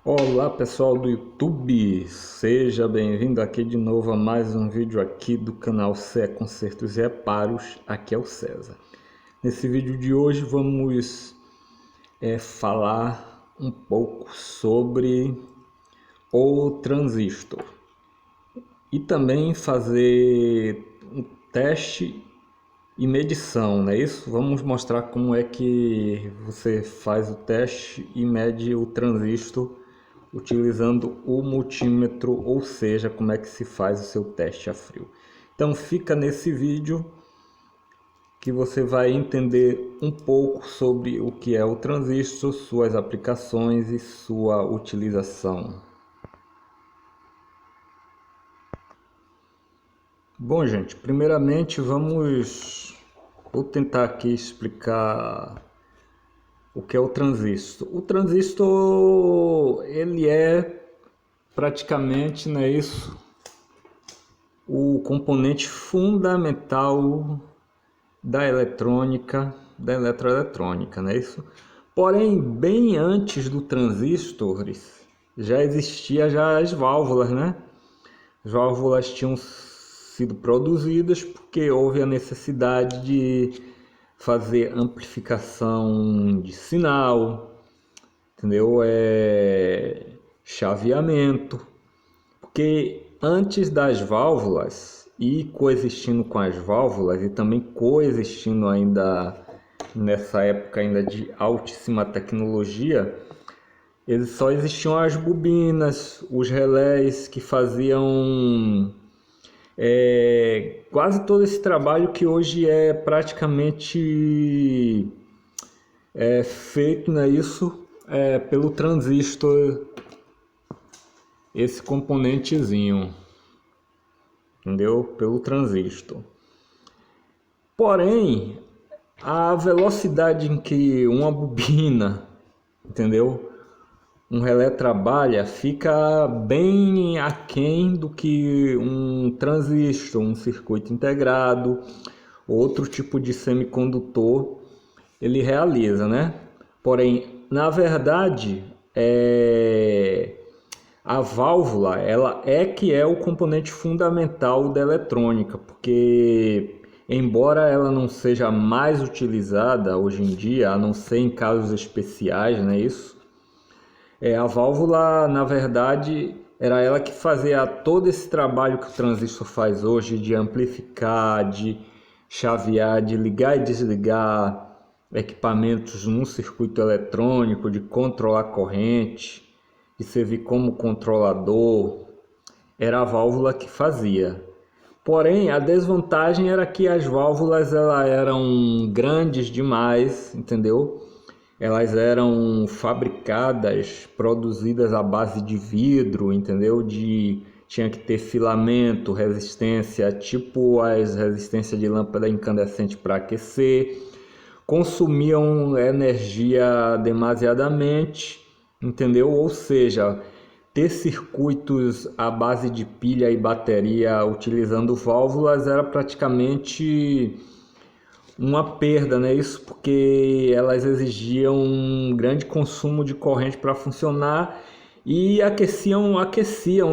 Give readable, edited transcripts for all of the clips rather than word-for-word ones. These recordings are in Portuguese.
Olá pessoal do YouTube, seja bem-vindo aqui de novo a mais um vídeo aqui do canal CE Consertos e Reparos. Aqui é o César. Nesse vídeo de hoje vamos falar um pouco sobre o transistor e também fazer um teste e medição, não é isso? Vamos mostrar como é que você faz o teste e mede o transistor utilizando o multímetro, ou seja, como é que se faz o seu teste a frio. Então fica nesse vídeo que você vai entender um pouco sobre o que é o transistor, suas aplicações e sua utilização. Bom, gente, primeiramente vou tentar aqui explicar o que é o transistor. O transistor, ele é praticamente, não é isso, o componente fundamental da eletrônica, da eletroeletrônica, não é isso? Porém, bem antes do transistores, já existia já as válvulas, né? As válvulas tinham sido produzidas porque houve a necessidade de fazer amplificação de sinal, entendeu? Chaveamento, porque antes das válvulas e coexistindo com as válvulas e também coexistindo ainda nessa época ainda de altíssima tecnologia, eles só existiam as bobinas, os relés que faziam quase todo esse trabalho que hoje é praticamente feito, né, isso pelo transistor, esse componentezinho, entendeu? Pelo transistor. Porém, a velocidade em que uma bobina, entendeu? Um relé trabalha fica bem aquém do que um transistor, um circuito integrado, outro tipo de semicondutor ele realiza, né? Porém, na verdade, a válvula ela que é o componente fundamental da eletrônica, porque embora ela não seja mais utilizada hoje em dia, a não ser em casos especiais, não é isso? A válvula, na verdade, era ela que fazia todo esse trabalho que o transistor faz hoje de amplificar, de chavear, de ligar e desligar equipamentos num circuito eletrônico, de controlar corrente, de servir como controlador. Era a válvula que fazia. Porém, a desvantagem era que as válvulas eram grandes demais, entendeu? Elas eram fabricadas, produzidas à base de vidro, entendeu? Tinha que ter filamento, resistência, tipo as resistências de lâmpada incandescente para aquecer. Consumiam energia demasiadamente, entendeu? Ou seja, ter circuitos à base de pilha e bateria utilizando válvulas era praticamente uma perda, né? Isso porque elas exigiam um grande consumo de corrente para funcionar e aqueciam,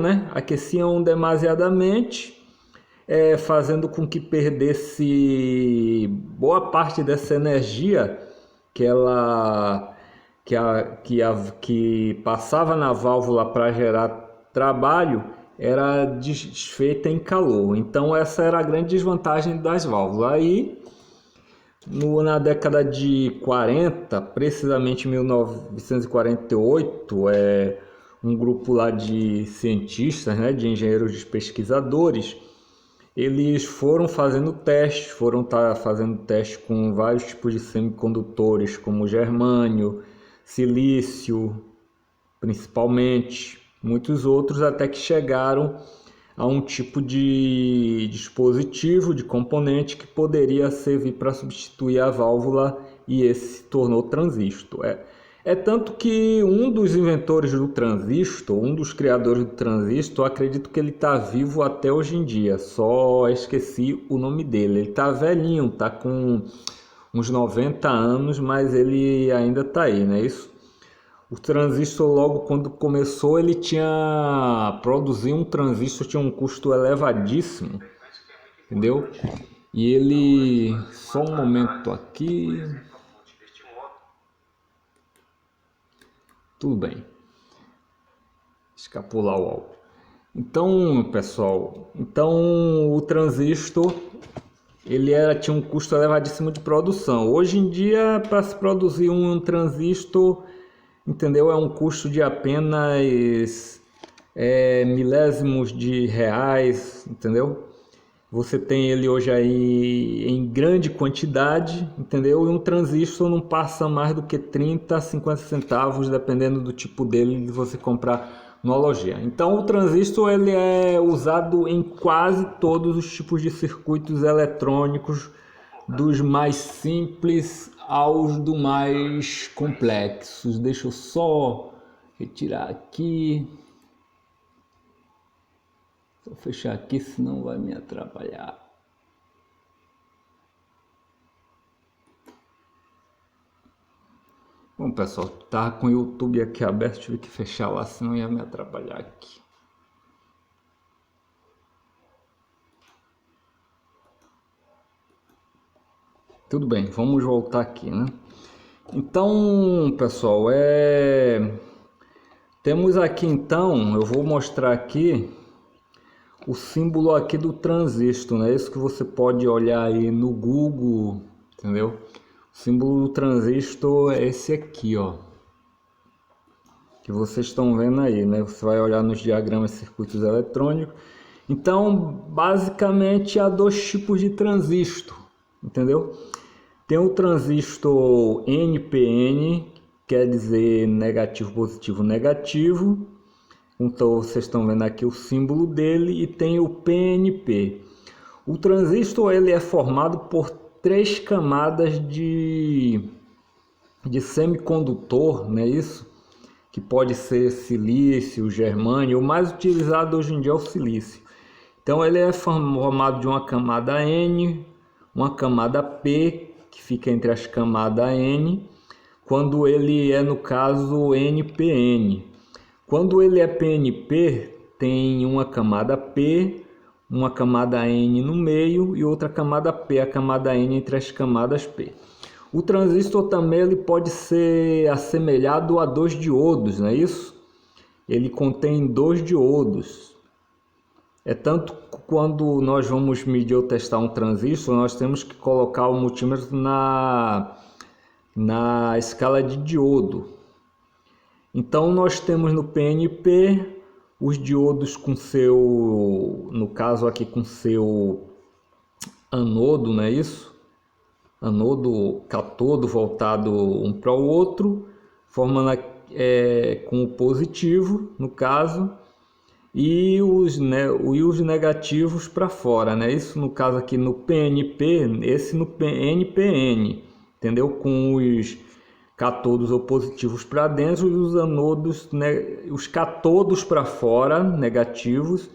né? Aqueciam demasiadamente, fazendo com que perdesse boa parte dessa energia que ela que passava na válvula para gerar trabalho era desfeita em calor. Então essa era a grande desvantagem das válvulas. Aí na década de 40, precisamente em 1948, um grupo lá de cientistas, né, de engenheiros, de pesquisadores, eles foram fazendo testes, fazendo testes com vários tipos de semicondutores, como germânio, silício, principalmente, muitos outros, até que chegaram a um tipo de dispositivo, de componente que poderia servir para substituir a válvula e esse se tornou transistor. É tanto que um dos inventores do transistor, um dos criadores do transistor, acredito que ele está vivo até hoje em dia, só esqueci o nome dele. Ele está velhinho, está com uns 90 anos, mas ele ainda está aí, não é isso? O transistor, logo quando começou, ele tinha produzir um transistor tinha um custo elevadíssimo, entendeu? E ele, só um momento aqui, tudo bem, escapular o álcool. Então, pessoal, o transistor tinha um custo elevadíssimo de produção. Hoje em dia, para se produzir um transistor, entendeu? É um custo de apenas milésimos de reais, entendeu? Você tem ele hoje aí em grande quantidade, entendeu? E um transistor não passa mais do que 30 a 50 centavos, dependendo do tipo dele, de você comprar numa loja. Então o transistor ele é usado em quase todos os tipos de circuitos eletrônicos, dos mais simples aos do mais complexos. Deixa eu só retirar aqui. Vou fechar aqui, senão vai me atrapalhar. Bom, pessoal, tava com o YouTube aqui aberto, tive que fechar lá, senão ia me atrapalhar aqui. Tudo bem, vamos voltar aqui, né? Então, pessoal, temos aqui então, eu vou mostrar aqui o símbolo aqui do transistor, né? Isso que você pode olhar aí no Google, entendeu? O símbolo do transistor é esse aqui, ó, que vocês estão vendo aí, né? Você vai olhar nos diagramas de circuitos eletrônicos. Então, basicamente, há dois tipos de transistor, entendeu? Tem o transistor NPN, quer dizer negativo, positivo, negativo. Então vocês estão vendo aqui o símbolo dele, e tem o PNP. O transistor ele é formado por 3 camadas de semicondutor, não é isso? Que pode ser silício, germânio. O mais utilizado hoje em dia é o silício. Então ele é formado de uma camada N, uma camada P, que fica entre as camadas N, quando ele é, no caso, NPN. Quando ele é PNP, tem uma camada P, uma camada N no meio e outra camada P, a camada N entre as camadas P. O transistor também ele pode ser assemelhado a 2 diodos, não é isso? Ele contém 2 diodos. É tanto quando nós vamos medir ou testar um transistor, nós temos que colocar o multímetro na escala de diodo. Então nós temos no PNP os diodos com seu, no caso aqui com seu anodo, não é isso? Anodo, catodo voltado um para o outro, formando com o positivo, no caso, e os negativos para fora, né? Isso no caso aqui no PNP, esse no NPN, entendeu? Com os catodos ou positivos para dentro e os anodos, os catodos para fora, negativos,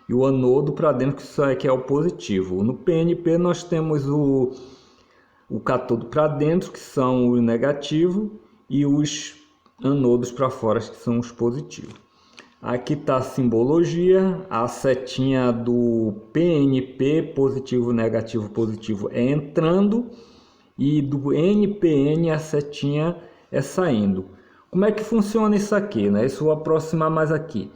e o anodo para dentro, que isso aqui é o positivo. No PNP nós temos o catodo para dentro, que são os negativos, e os anodos para fora, que são os positivos. Aqui está a simbologia, a setinha do PNP, positivo, negativo, positivo, é entrando, e do NPN a setinha é saindo. Como é que funciona isso aqui, né? Isso eu vou aproximar mais aqui.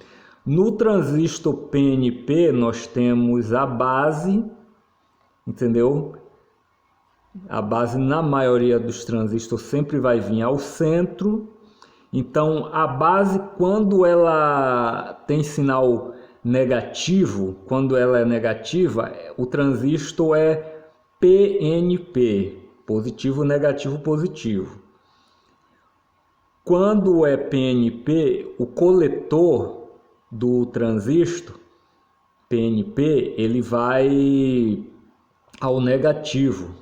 No transistor PNP nós temos a base, entendeu? A base na maioria dos transistores sempre vai vir ao centro. Então a base, quando ela tem sinal negativo, quando ela é negativa, o transistor é PNP. Positivo, negativo, positivo. Quando é PNP, o coletor do transistor PNP, ele vai ao negativo.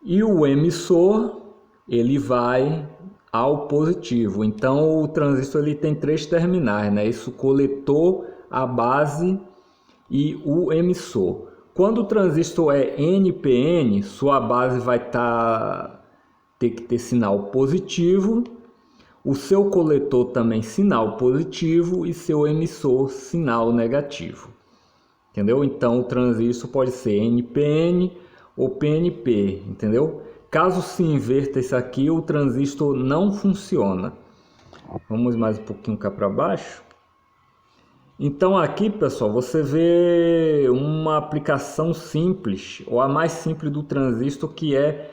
E o emissor, ele vai ao positivo. Então o transistor ele tem 3 terminais, né? Isso, o coletor, a base e o emissor. Quando o transistor é NPN, sua base vai ter que ter sinal positivo, o seu coletor também sinal positivo e seu emissor sinal negativo. Entendeu? Então o transistor pode ser NPN ou PNP, entendeu? Caso se inverta isso aqui, o transistor não funciona. Vamos mais um pouquinho cá para baixo. Então aqui, pessoal, você vê uma aplicação simples, ou a mais simples do transistor, que é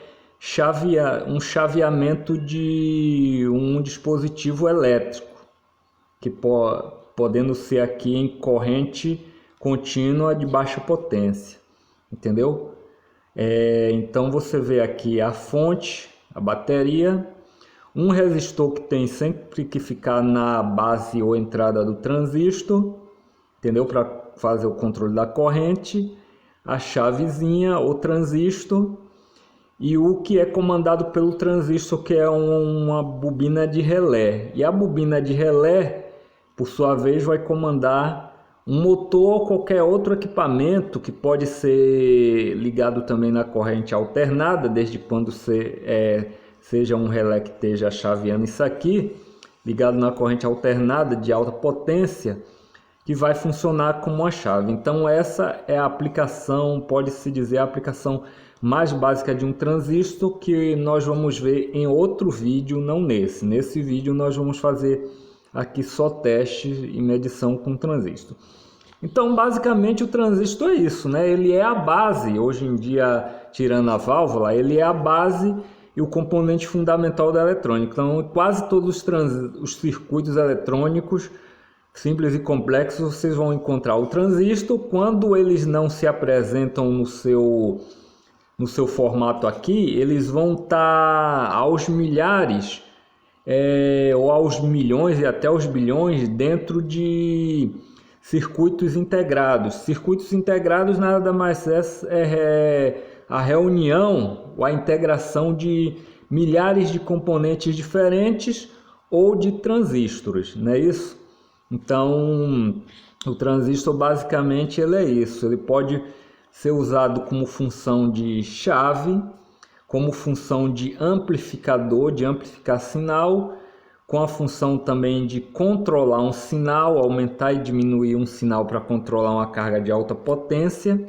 um chaveamento de um dispositivo elétrico, que podendo ser aqui em corrente contínua de baixa potência, entendeu? Então você vê aqui a fonte, a bateria, um resistor que tem sempre que ficar na base ou entrada do transistor, entendeu? Para fazer o controle da corrente, a chavezinha, o transistor, e o que é comandado pelo transistor, que é uma bobina de relé. E a bobina de relé, por sua vez, vai comandar um motor ou qualquer outro equipamento que pode ser ligado também na corrente alternada, desde quando seja um relé que esteja chaveando isso aqui, ligado na corrente alternada de alta potência, que vai funcionar como uma chave. Então essa é a aplicação, pode-se dizer, a aplicação mais básica de um transistor, que nós vamos ver em outro vídeo, não nesse. Nesse vídeo nós vamos fazer aqui só testes e medição com transistor. Então basicamente o transistor é isso, né? Ele é a base, hoje em dia, tirando a válvula, ele é a base e o componente fundamental da eletrônica. Então quase todos os circuitos eletrônicos simples e complexos, vocês vão encontrar o transistor. Quando eles não se apresentam no seu formato aqui, eles vão estar aos milhares ou aos milhões e até aos bilhões dentro de circuitos integrados. Circuitos integrados nada mais é a reunião ou a integração de milhares de componentes diferentes ou de transistores, não é isso? Então, o transistor basicamente ele é isso, ele pode ser usado como função de chave, como função de amplificador, de amplificar sinal, com a função também de controlar um sinal, aumentar e diminuir um sinal para controlar uma carga de alta potência,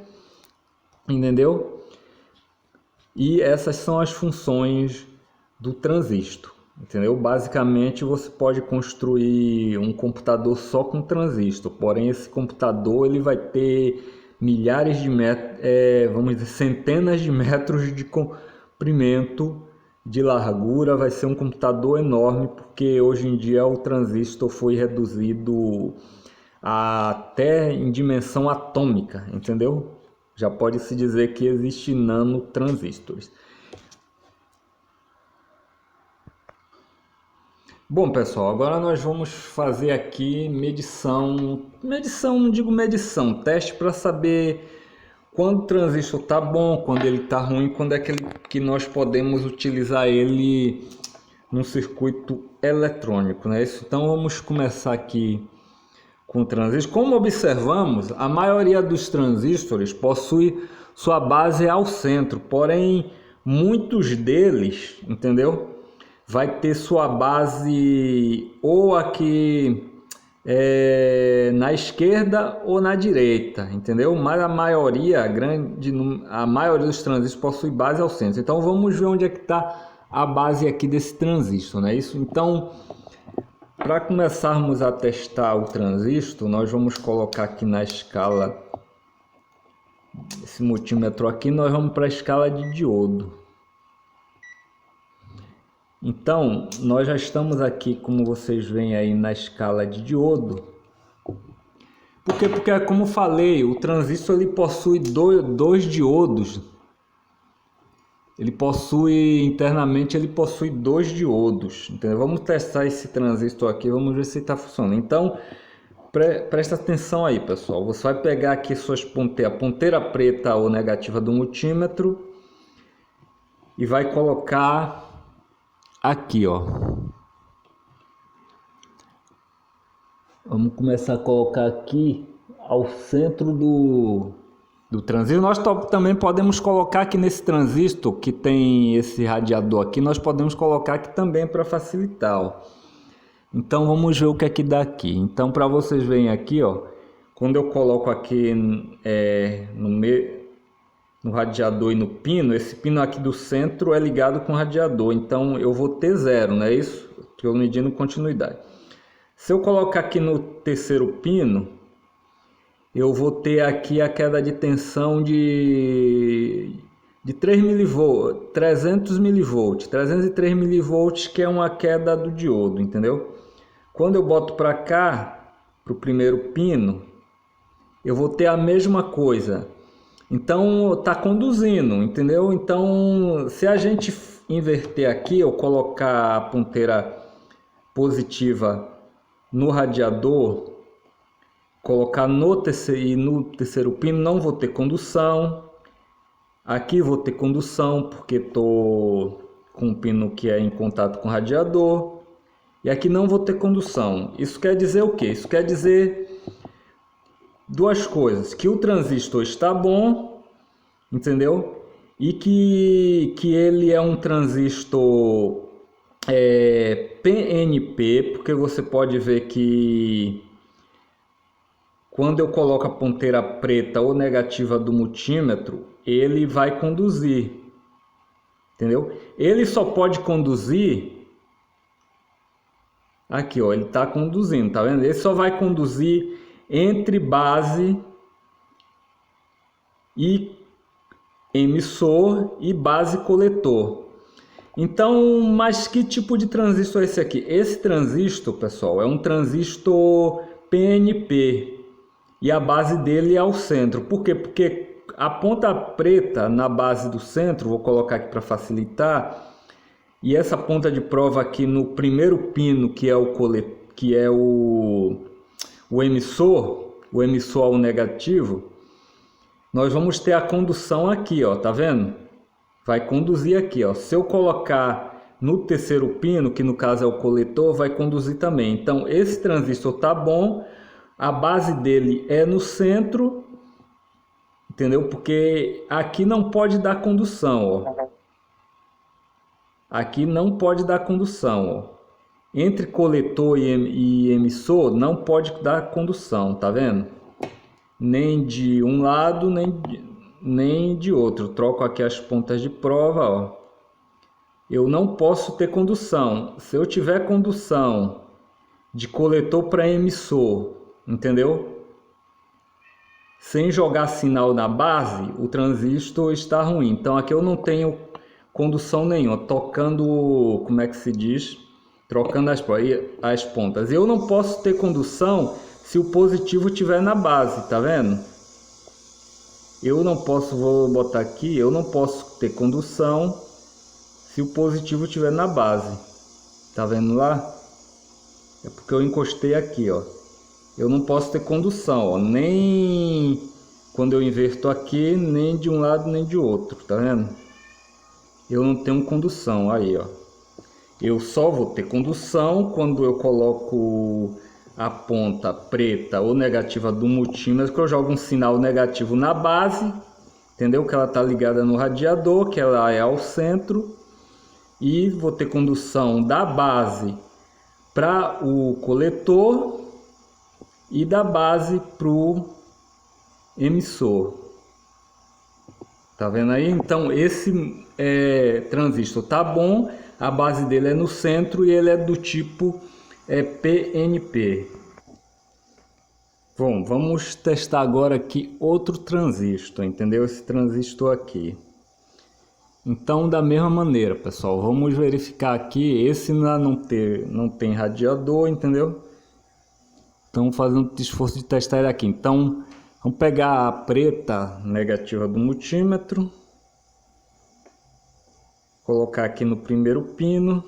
entendeu? E essas são as funções do transistor. Entendeu? Basicamente você pode construir um computador só com transistor, porém esse computador ele vai ter milhares de metros, vamos dizer, centenas de metros de comprimento, de largura, vai ser um computador enorme, porque hoje em dia o transistor foi reduzido até em dimensão atômica, entendeu? Já pode se dizer que existe nanotransistores. Bom, pessoal, agora nós vamos fazer aqui não digo medição, teste para saber quando o transistor está bom, quando ele está ruim, quando é que nós podemos utilizar ele num circuito eletrônico, né? Então vamos começar aqui com o transistor. Como observamos, a maioria dos transistores possui sua base ao centro, porém muitos deles, entendeu? Vai ter sua base ou aqui na esquerda ou na direita, entendeu? Mas a maioria dos transistores possui base ao centro. Então vamos ver onde é que está a base aqui desse transistor, não é isso? Então, para começarmos a testar o transistor, nós vamos colocar aqui na escala, esse multímetro aqui, nós vamos para a escala de diodo. Então, nós já estamos aqui, como vocês veem aí, na escala de diodo. Porque como falei, o transistor ele possui dois diodos. Internamente ele possui dois diodos. Então, vamos testar esse transistor aqui, vamos ver se está funcionando. Então, presta atenção aí, pessoal. Você vai pegar aqui a ponteira preta ou negativa do multímetro e vai colocar aqui, ó. Vamos começar a colocar aqui ao centro do transistor. Nós também podemos colocar aqui nesse transistor que tem esse radiador aqui, nós podemos colocar aqui também para facilitar, ó. Então vamos ver o que é que dá aqui. Então para vocês verem aqui, ó, quando eu coloco aqui no radiador e no pino, esse pino aqui do centro é ligado com o radiador, então eu vou ter zero, não é isso? Estou medindo continuidade. Se eu colocar aqui no terceiro pino, eu vou ter aqui a queda de tensão de 3 milivolts, 300 milivolts, 303 milivolts, que é uma queda do diodo, entendeu? Quando eu boto para cá, para o primeiro pino, eu vou ter a mesma coisa. Então tá conduzindo, entendeu? Então, se a gente inverter aqui, eu colocar a ponteira positiva no radiador, colocar no terceiro pino, não vou ter condução. Aqui vou ter condução porque tô com um pino que é em contato com o radiador. E aqui não vou ter condução. Isso quer dizer o quê? Isso quer dizer duas coisas: que o transistor está bom, entendeu? E que ele é um transistor PNP, porque você pode ver que quando eu coloco a ponteira preta ou negativa do multímetro, ele vai conduzir, entendeu? Ele só pode conduzir aqui, ó, ele está conduzindo, tá vendo? Ele só vai conduzir entre base e emissor e base coletor. Então, mas que tipo de transistor é esse aqui? Esse transistor, pessoal, é um transistor PNP e a base dele é ao centro. Por quê? Porque a ponta preta na base do centro, vou colocar aqui para facilitar, e essa ponta de prova aqui no primeiro pino, que é o emissor ao negativo, nós vamos ter a condução aqui, ó, tá vendo? Vai conduzir aqui, ó. Se eu colocar no terceiro pino, que no caso é o coletor, vai conduzir também. Então esse transistor tá bom, a base dele é no centro, entendeu? Porque aqui não pode dar condução, ó. Aqui não pode dar condução, ó. Entre coletor e emissor não pode dar condução, tá vendo? Nem de um lado, nem de outro. Troco aqui as pontas de prova, ó. Eu não posso ter condução. Se eu tiver condução de coletor para emissor, entendeu? Sem jogar sinal na base, o transistor está ruim. Então aqui eu não tenho condução nenhuma, tocando, como é que se diz? Trocando as pontas. Eu não posso ter condução se o positivo estiver na base, tá vendo? Eu não posso, vou botar aqui, eu não posso ter condução se o positivo estiver na base. Tá vendo lá? É porque eu encostei aqui, ó. Eu não posso ter condução, ó, nem quando eu inverto aqui, nem de um lado nem de outro, tá vendo? Eu não tenho condução, aí, ó. Eu só vou ter condução quando eu coloco a ponta preta ou negativa do multímetro, que eu jogo um sinal negativo na base, entendeu? Que ela tá ligada no radiador, que ela é ao centro, e vou ter condução da base para o coletor e da base para o emissor. Tá vendo aí? Então esse transistor tá bom, a base dele é no centro e ele é do tipo PNP. Bom, vamos testar agora aqui outro transistor, entendeu? Esse transistor aqui. Então, da mesma maneira, pessoal, vamos verificar aqui. Esse não tem radiador, entendeu? Então, fazendo o esforço de testar ele aqui. Então, vamos pegar a preta negativa do multímetro, colocar aqui no primeiro pino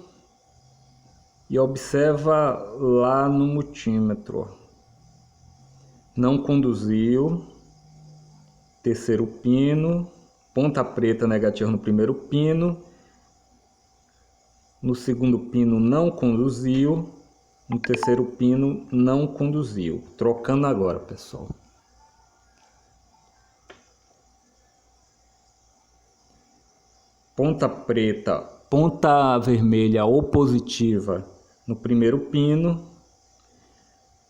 e observa lá no multímetro. Não conduziu. Terceiro pino, ponta preta negativa no primeiro pino, no segundo pino não conduziu, no terceiro pino não conduziu. Trocando agora, pessoal. Ponta preta, ponta vermelha ou positiva no primeiro pino,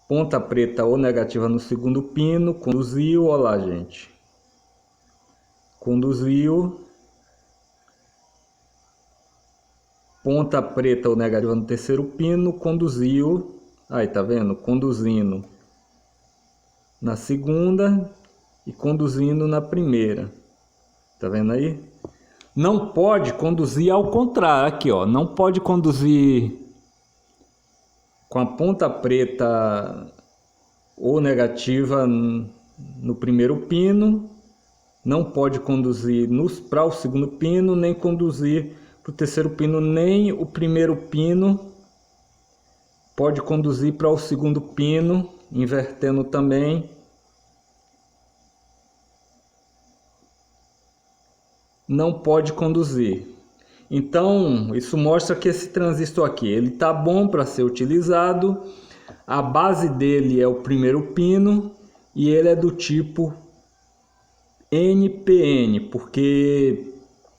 ponta preta ou negativa no segundo pino, conduziu, olha lá, gente, conduziu, ponta preta ou negativa no terceiro pino, conduziu, aí tá vendo, conduzindo na segunda e conduzindo na primeira, tá vendo aí? Não pode conduzir ao contrário, aqui ó, não pode conduzir com a ponta preta ou negativa no primeiro pino, não pode conduzir para o segundo pino, nem conduzir para o terceiro pino, nem o primeiro pino pode conduzir para o segundo pino, invertendo também. Não pode conduzir. Então, isso mostra que esse transistor aqui, ele tá bom para ser utilizado. A base dele é o primeiro pino e ele é do tipo NPN, porque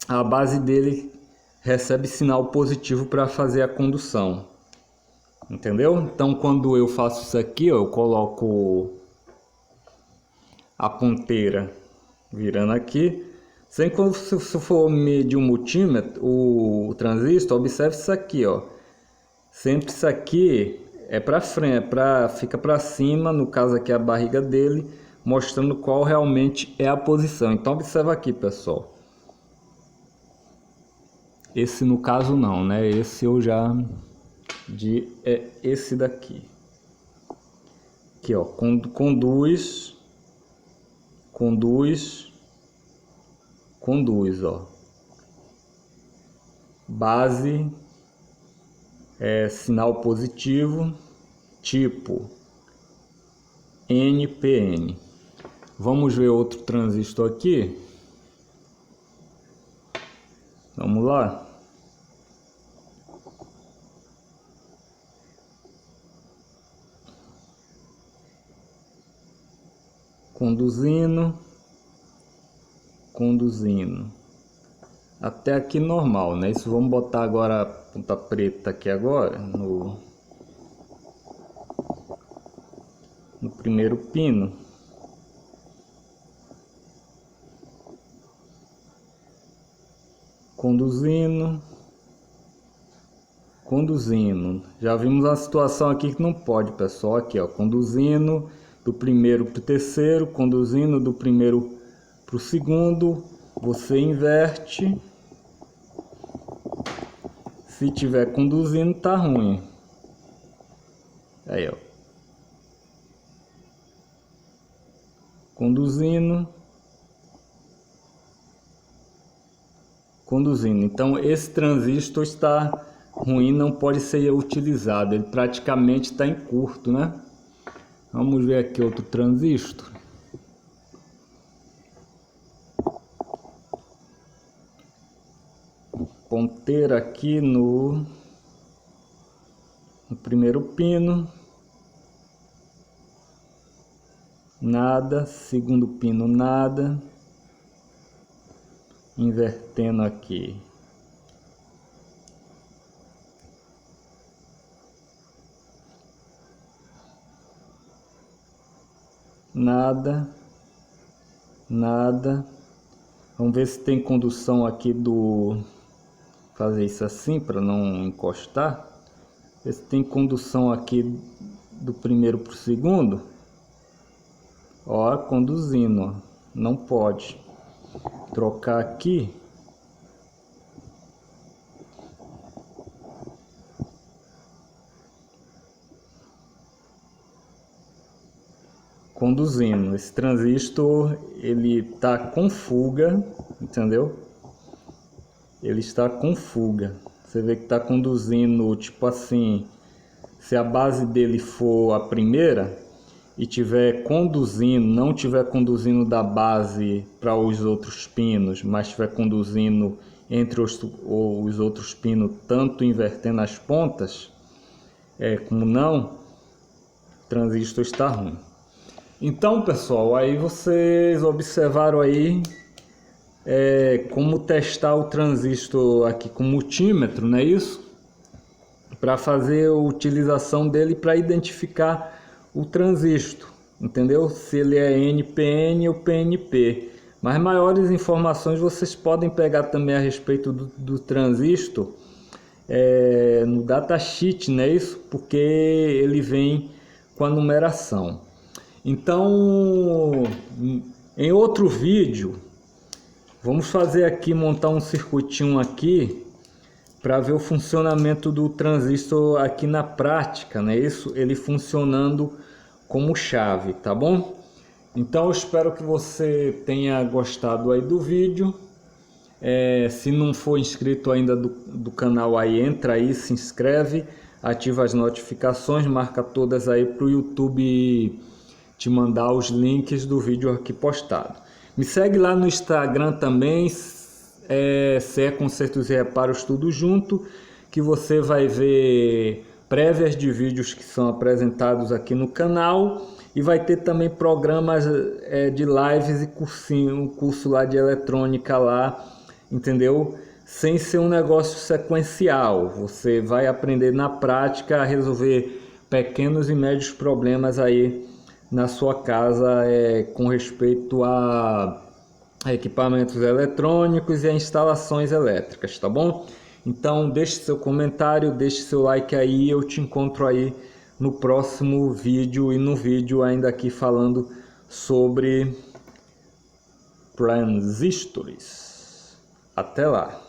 a base dele recebe sinal positivo para fazer a condução. Entendeu? Então, quando eu faço isso aqui, ó, eu coloco a ponteira virando aqui. Sem quando se for medir um multímetro, o transistor, observe isso aqui, ó. Sempre isso aqui é para frente, fica para cima, no caso aqui a barriga dele, mostrando qual realmente é a posição. Então observa aqui, pessoal. Esse no caso não, né? Esse eu já é esse daqui. Aqui, ó, conduz, ó. Base é sinal positivo, tipo NPN. Vamos ver outro transistor aqui. Vamos lá. Conduzindo. Até aqui normal, né? Isso vamos botar agora a ponta preta aqui agora no primeiro pino. Conduzindo. Já vimos uma situação aqui que não pode, pessoal. Aqui, ó, conduzindo do primeiro para o terceiro, conduzindo do primeiro para o segundo, você inverte. Se tiver conduzindo, tá ruim. Aí, ó. Conduzindo. Então esse transistor está ruim, não pode ser utilizado. Ele praticamente está em curto, né? Vamos ver aqui outro transistor. Ponteira aqui no primeiro pino, nada, segundo pino nada, invertendo aqui, nada. Vamos ver se tem condução aqui fazer isso assim para não encostar. Ver se tem condução aqui do primeiro para o segundo. Ó, conduzindo, ó. Não pode. Trocar aqui. Conduzindo. Esse transistor, ele tá com fuga, entendeu? Ele está com fuga. Você vê que está conduzindo, tipo assim, se a base dele for a primeira e tiver conduzindo, não tiver conduzindo da base para os outros pinos, mas estiver conduzindo entre os outros pinos, tanto invertendo as pontas, como não, o transistor está ruim. Então, pessoal, aí vocês observaram aí como testar o transistor aqui com multímetro, não é isso? para fazer a utilização dele para identificar o transistor, entendeu? Se ele é NPN ou PNP. Mas maiores informações vocês podem pegar também a respeito do transistor no datasheet, não é isso? Porque ele vem com a numeração. Então, em outro vídeo, vamos fazer aqui, montar um circuitinho aqui para ver o funcionamento do transistor aqui na prática, né? Isso, ele funcionando como chave, tá bom? Então eu espero que você tenha gostado aí do vídeo. Se não for inscrito ainda do canal aí, entra aí, se inscreve, ativa as notificações, marca todas aí para o YouTube te mandar os links do vídeo aqui postado. Me segue lá no Instagram também, CE Consertos e Reparos tudo junto, que você vai ver prévias de vídeos que são apresentados aqui no canal, e vai ter também programas de lives e cursinho, um curso lá de eletrônica lá, entendeu? Sem ser um negócio sequencial, você vai aprender na prática a resolver pequenos e médios problemas aí na sua casa com respeito a equipamentos eletrônicos e a instalações elétricas, tá bom? Então deixe seu comentário, deixe seu like aí, eu te encontro aí no próximo vídeo, e no vídeo ainda aqui falando sobre transistores. Até lá!